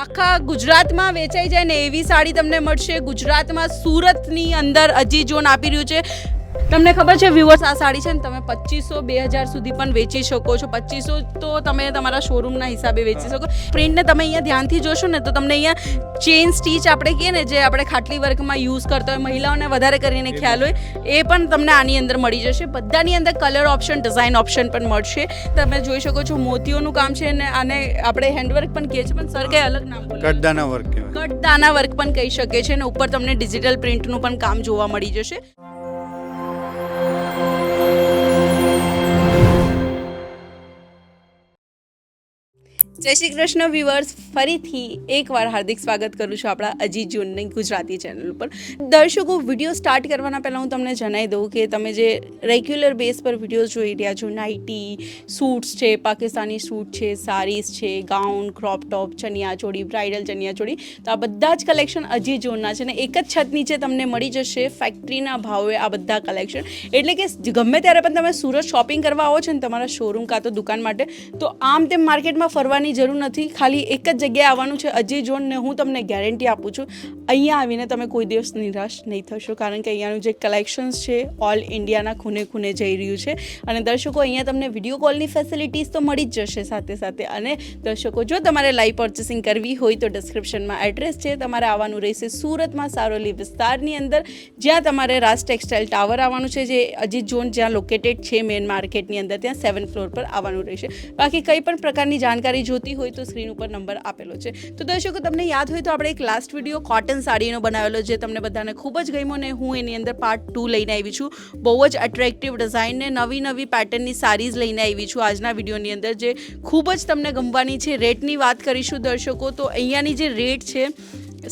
આખા ગુજરાતમાં વેચાઈ જાય ને એવી સાડી તમને મળશે. ગુજરાતમાં સુરતની અંદર અજી ઝોન આપી રહ્યું છે. તમને ખબર છે વ્યુઅર્સ, આ સાડી છે ને તમે 2500-2000 સુધી પણ વેચી શકો છો. 2500 તો તમે તમારા શોરૂમના હિસાબે વેચી શકો. પ્રિન્ટને તમે અહીંયા ધ્યાનથી જોશો ને તો તમને અહીંયા ચેન સ્ટીચ આપણે કહીએ ને, જે આપણે ખાટલી વર્કમાં યુઝ કરતા હોય, મહિલાઓને વધારે કરીને ખ્યાલ હોય, એ પણ તમને આની અંદર મળી જશે. બધાની અંદર કલર ઓપ્શન, ડિઝાઇન ઓપ્શન પણ મળશે. તમે જોઈ શકો છો મોતીઓનું કામ છે ને આને આપણે હેન્ડવર્ક પણ કહીએ છીએ, પણ સર કંઈ અલગ નામ બોલે, કટદાના વર્ક કહેવાય. કટદાના વર્ક પણ કહી શકે છે. અને ઉપર તમને ડિજિટલ પ્રિન્ટનું પણ કામ જોવા મળી જશે. જય શ્રી કૃષ્ણ વ્યુઅર્સ, ફરીથી એકવાર હાર્દિક સ્વાગત કરું છું આપણા અજી ઝોનની ગુજરાતી ચેનલ ઉપર. દર્શકો, વિડીયો સ્ટાર્ટ કરવાના પહેલાં હું તમને જણાવી દઉં કે તમે જે રેગ્યુલર બેઝ પર વિડીયો જોઈ રહ્યા છો, નાઇટી, સૂટ્સ છે, પાકિસ્તાની સૂટ છે, સારીઝ છે, ગાઉન, ક્રોપ ટોપ, ચણિયાચોળી, બ્રાઇડલ ચણિયાચોળી, તો આ બધા જ કલેક્શન અજી ઝોનના છે ને એક જ છત નીચે તમને મળી જશે ફેક્ટરીના ભાવે આ બધા કલેક્શન. એટલે કે ગમે ત્યારે પણ તમે સુરત શોપિંગ કરવા આવો છો ને તમારા શોરૂમ કાં તો દુકાન માટે, તો આમ તેમ માર્કેટમાં ફરવાની જરૂર નથી. ખાલી એક જ જગ્યાએ આવવાનું છે, અજી ઝોન, ને હું તમને ગેરંટી આપું છું અહીંયા આવીને તમે કોઈ દિવસ નિરાશ નહીં થશો. કારણ કે અહીંયાનું જે કલેક્શન્સ છે ઓલ ઇન્ડિયાના ખૂણે ખૂણે જઈ રહ્યું છે. અને દર્શકો, અહીંયા તમને વિડીયો કોલની ફેસિલિટીઝ તો મળી જ જશે સાથે સાથે. અને દર્શકો, જો તમારે લાઈવ પર્ચેસિંગ કરવી હોય તો ડિસ્ક્રિપ્શનમાં એડ્રેસ છે, તમારે આવવાનું રહેશે સુરતમાં સારોલી વિસ્તારની અંદર, જ્યાં તમારે રાજ ટેક્સટાઇલ ટાવર આવવાનું છે, જે અજી ઝોન જ્યાં લોકેટેડ છે મેઇન માર્કેટની અંદર, ત્યાં 7th ફ્લોર પર આવવાનું રહેશે. બાકી કંઈ પણ પ્રકારની જાણકારી જોતી હોય તો સ્ક્રીન ઉપર નંબર આપેલો છે. તો દર્શકો, તમને યાદ હોય તો આપણે એક લાસ્ટ વિડીયો કોટન સાડીનો બનાવેલો, જે તમને બધાને ખૂબ જ ગમ્યો, ને હું એની અંદર પાર્ટ 2 લઈને આવી છું. બહુ જ અટ્રેક્ટિવ ડિઝાઇન ને નવી પેટર્નની સાડીઝ લઈને આવી છું આજના વિડીયોની અંદર, જે ખૂબ જ તમને ગમવાની છે. રેટની વાત કરીશું દર્શકો, તો અહીંયાની જે રેટ છે,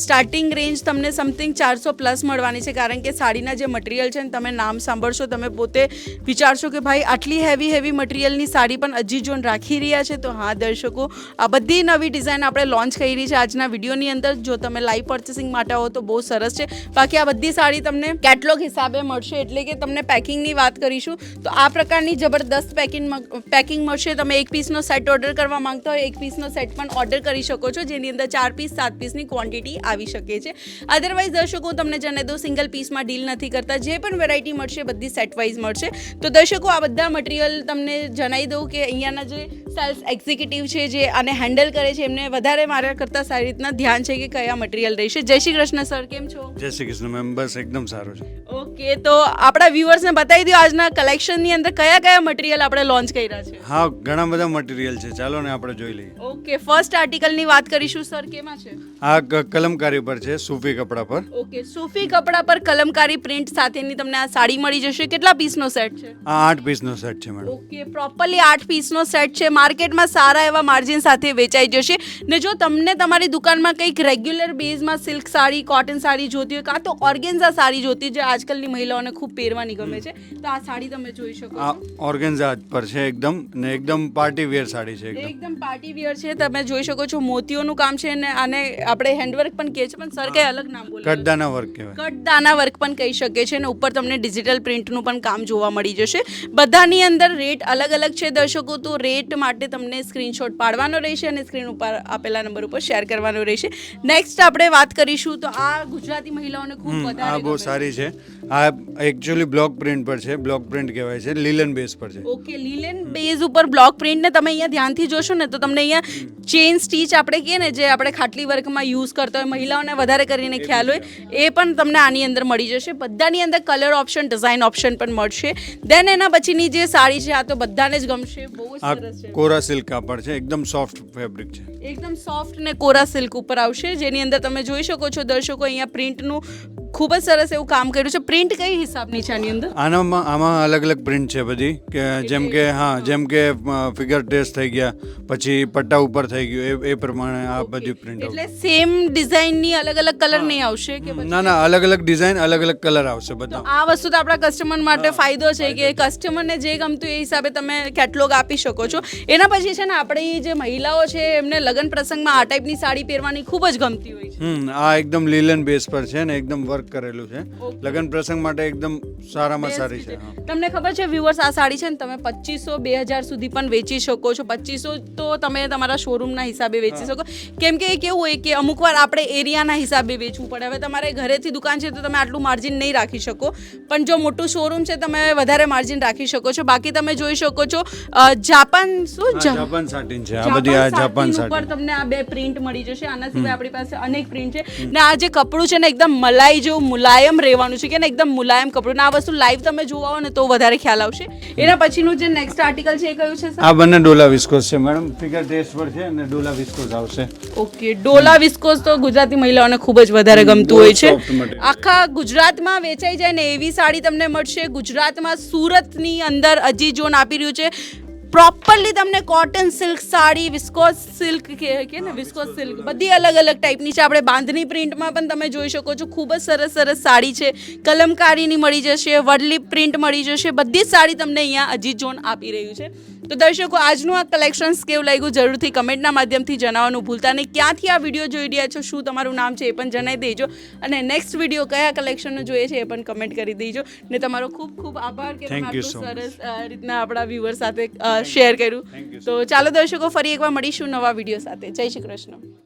સ્ટાર્ટિંગ રેન્જ તમને સમથિંગ 400 પ્લસ મળવાની છે. કારણ કે સાડીના જે મટીરિયલ છે ને, તમે નામ સાંભળશો તમે પોતે વિચારશો કે ભાઈ આટલી હેવી મટીરિયલની સાડી પણ અજી ઝોન રાખી રહ્યા છે. તો હા દર્શકો, આ બધી નવી ડિઝાઇન આપણે લોન્ચ કરી છે આજના વિડીયોની અંદર. જો તમે લાઈવ પર્ચેસિંગ માટે આવો તો બહુ સરસ છે. બાકી આ બધી સાડી તમને કેટલોગ હિસાબે મળશે, એટલે કે તમને પેકિંગની વાત કરીશું તો આ પ્રકારની જબરદસ્ત પેકિંગ મળશે. તમે એક પીસનો સેટ ઓર્ડર કરવા માંગતા હોય, એક પીસનો સેટ પણ ઓર્ડર કરી શકો છો, જેની અંદર 4 પીસ 7 પીસની ક્વોન્ટિટી આવી શકે છે. અધરવાઇઝ દર્શકો, તમને જણાવી દઉં, સિંગલ પીસમાં ડીલ નથી કરતા. જે પણ વેરાયટી મળશે બધી સેટ વાઇઝ મળશે. તો દર્શકો, આ બધા મટીરિયલ તમને જણાવી દઉં કે અહીંયાના જે સેલ્સ એક્ઝિક્યુટિવ છે, જે આને હેન્ડલ કરે છે, એમને વધારે મારા કરતાં સારી રીતના ધ્યાન છે કે કયા મટીરિયલ રહેશે. જય શ્રી કૃષ્ણ સર, કેમ છો? જય શ્રી કૃષ્ણ મેમ, બસ એકદમ સારું છે. ઓકે, તો આપણા વ્યુઅર્સને બતાવી દો આજના કલેક્શનની અંદર કયા મટીરિયલ આપણે લોન્ચ કર્યા છે. હા, ઘણા બધા મટીરિયલ છે, ચાલો ને આપણે જોઈ લઈએ. ઓકે, ફર્સ્ટ આર્ટિકલની વાત કરીશું સર, કેમાં છે? આ કલમકારી પર છે, સૂફી કપડા પર. ઓકે, સૂફી કપડા પર કલમકારી પ્રિન્ટ સાથેની તમને આ સાડી મળી જશે. કેટલા પીસનો સેટ છે? આ 8 પીસનો સેટ છે મેડમ. ઓકે, પ્રોપરલી 8 પીસનો સેટ છે. માર્કેટમાં સારા એવા માર્જિન સાથે વેચાઈ જશે. ને જો તમને તમારી દુકાનમાં કંઈક રેગ્યુલર બેઝમાં સિલ્ક સાડી, કોટન સાડી જોતી હોય, કાં તો ઓર્ગેન્ઝા સાડી જોતી હોય, જે આજકાલની મહિલાઓને ખૂબ પહેરવાની ગમે છે, તો આ સાડી તમે જોઈ શકો છો. આ ઓર્ગેન્ઝા પર છે એકદમ પાર્ટી વેર સાડી છે. એકદમ પાર્ટી વેર છે. તમે જોઈ શકો છો મોતીઓનું કામ છે, અને આને આપણે હેન્ડવર્ક પણ કહીએ છીએ, પણ સર કંઈ અલગ નામ બોલે, કટદાના વર્ક કહેવાય. કટદાના વર્ક પણ કહી શકે છે. અને ઉપર તમને ડિજિટલ પ્રિન્ટનું પણ કામ જોવા મળી જશે. બધાની અંદર રેટ અલગ છે દર્શકો, તો રેટ માટે તમને સ્ક્રીનશોટ પાડવાનો રહેશે અને સ્ક્રીન ઉપર આપેલા નંબર ઉપર શેર કરવાનો રહેશે. નેક્સ્ટ આપણે વાત કરીશું તો આ ગુજરાતી મહિલાઓને ખૂબ વધારે આ બહુ સારી છે. આ એકચ્યુઅલી બ્લોક પ્રિન્ટ પર છે, બ્લોક પ્રિન્ટ કહેવાય છે, લીલન બેઝ પર છે. ઓકે, લીલન બેઝ ઉપર બ્લોક પ્રિન્ટ, ને તમે અહીંયા ધ્યાનથી જોશો ને તો તમને અહીંયા ચેન સ્ટીચ આપણે કહીએ ને, જે આપણે ખાટલી વર્કમાં યુઝ કરતા હોય, મહિલાઓને વધારે કરીને ખ્યાલ હોય, એ પણ તમને આની અંદર મળી જશે. બધાની અંદર કલર ઓપ્શન, ડિઝાઇન ઓપ્શન પણ મળશે. દેન એના પછીની જે સાડી છે, આ તો બધાને જ ગમશે, બહુ જ સરસ છે. કોરા સિલ્ક કાપડ છે, એકદમ સોફ્ટ ફેબ્રિક છે, એકદમ સોફ્ટ ને કોરા સિલ્ક ઉપર આવશે, જેની અંદર તમે જોઈ શકો છો દર્શકો, અહીંયા પ્રિન્ટનું ખૂબ જ સરસ એવું કામ કર્યું છે. પ્રિન્ટ કઈ હિસાબની છે આની અંદર? આમાં અલગ પ્રિન્ટ છે બધી, કે જેમ કે ફિગર ટેસ્ટ થઈ ગયા, પછી પટ્ટા ઉપર થઈ ગયું, એ પ્રમાણે આ બધી પ્રિન્ટ. એટલે સેમ ડિઝાઇનની અલગ કલર નહીં આવશે કે? ના, અલગ ડિઝાઇન, અલગ કલર આવશે બધા. આ વસ્તુ તો આપણા કસ્ટમર માટે ફાયદો છે કે કસ્ટમરને જે ગમતું એ હિસાબે તમે કેટલોગ આપી શકો છો. એના પછી છે ને, આપણી જે મહિલાઓ છે એમને લગ્ન પ્રસંગમાં આ ટાઈપની સાડી પહેરવાની ખૂબ જ ગમતી હોય છે. આ એકદમ લીલન બેઝ પર છે ને, એકદમ વર્ક વર્ક કરેલું છે. લગ્ન પ્રસંગ માટે એકદમ સારામાં સારી છે. હા. તમને ખબર છે વ્યુઅર્સ, આ સાડી છે ને તમે 2500-2000 સુધી પણ વેચી શકો છો. 2500 તો તમે તમારા શોરૂમના હિસાબે વેચી શકો, કેમ કે એ કેવું હોય કે અમુક વાર આપણે એરિયાના હિસાબે વેચવું પડે. હવે તમારે ઘરેથી દુકાન છે તો તમે આટલું માર્જિન નહીં રાખી શકો, પણ જો મોટું શોરૂમ છે તમે વધારે માર્જિન રાખી શકો છો. બાકી તમે જોઈ શકો છો જાપાન જાપાન સાટીન છે. આ બધી આ જાપાન ઉપર સાટીન. તમને આ બે પ્રિન્ટ મળી જશે. આના સિવાય આપણી પાસે અનેક પ્રિન્ટ છે ને આ જે કપડું છે ને એકદમ મલાઈ જેવું મુલાયમ રહેવાનું છે, કે ને એકદમ મુલાયમ કપડું. ને આ વસ્તુ લાઈવ તમે જોવા હો ને તો વધારે ખ્યાલ આવશે. એના પછીનું જે નેક્સ્ટ આર્ટિકલ છે એ કયું છે સર? આ બંને ડોલા વિસ્કોસ છે મેડમ. ફિગર ટેસ્ટ પર છે અને ડોલા વિસ્કોસ આવશે. ઓકે, ડોલા વિસ્કોસ તો ગુજરાતી મહિલાઓને ખૂબ જ વધારે ગમતું હોય છે. soft material. આખા ગુજરાતમાં વેચાઈ જાય ને એવી સાડી તમને મળશે. ગુજરાતમાં સુરતની અંદર અજી ઝોન આપી રહ્યું છે. પ્રોપરલી તમને cotton silk sari, viscous silk કે ને વિસ્કોસ સિલ્ક બધી અલગ અલગ ટાઈપની છે. આપણે બાંધણી પ્રિન્ટમાં પણ તમે જોઈ શકો છો. ખૂબ જ સરસ સરસ સાડી છે. કલમકારીની મળી જશે, વડલી પ્રિન્ટ મળી જશે. બધી જ સાડી તમને અહીંયા અજીત ઝોન આપી રહ્યું છે. તો દર્શકો, આજનું આ કલેક્શન્સ કેવું લાગ્યું જરૂરથી કમેન્ટના માધ્યમથી જણાવવાનું ભૂલતા નહીં. ક્યાંથી આ વિડીયો જોઈ રહ્યા છો, શું તમારું નામ છે એ પણ જણાવી દેજો, અને નેક્સ્ટ વિડીયો કયા કલેક્શનનો જોઈએ છે એ પણ કમેન્ટ કરી દેજો. ને તમારો ખૂબ ખૂબ આભાર કે તમે Thank you આટલું so સરસ રીતના આપણા વ્યુઅર સાથે શેર કર્યું. તો ચાલો દર્શકો, ફરી એકવાર મળીશું નવા વિડીયો સાથે. જય શ્રી કૃષ્ણ.